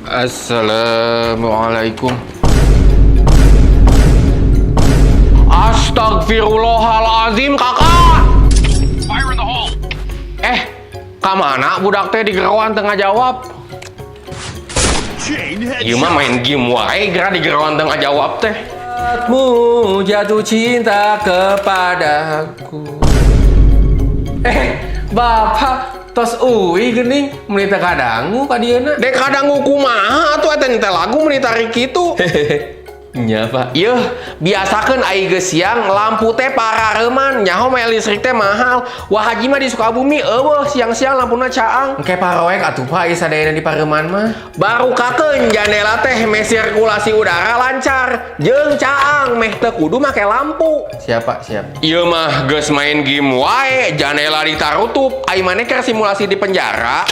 Assalamualaikum. Astagfirullahalazim, kakak. Fire in the hole! Kamana budak teh di gerowan tengah jawab? Chain Ieu mah headshot! main game wae geura di gerowan tengah jawab teh. Mu jatuh cinta kepadaku. Bapak tos uwi geuning menita kadangu ka dieuna. Dek kadang kumaha atuh eta teh lagu menitari kitu. Nya Pak. Yeuh, biasakeun ai geus siang lampu teh parareman, nyaho mah listrik teh mahal. Wah haji mah di Sukabumi eueuh siang-siang lampuna caang. Engke paroek atuh Pak ieu sadayana di pareuman mah. Baru kakeun jandela teh meh sirkulasi udara lancar, jeung caang meh teu kudu make lampu. Siap Pak, siap. Ieu mah geus main game wae, jandela ditarutup, ai maneh keur simulasi di penjara.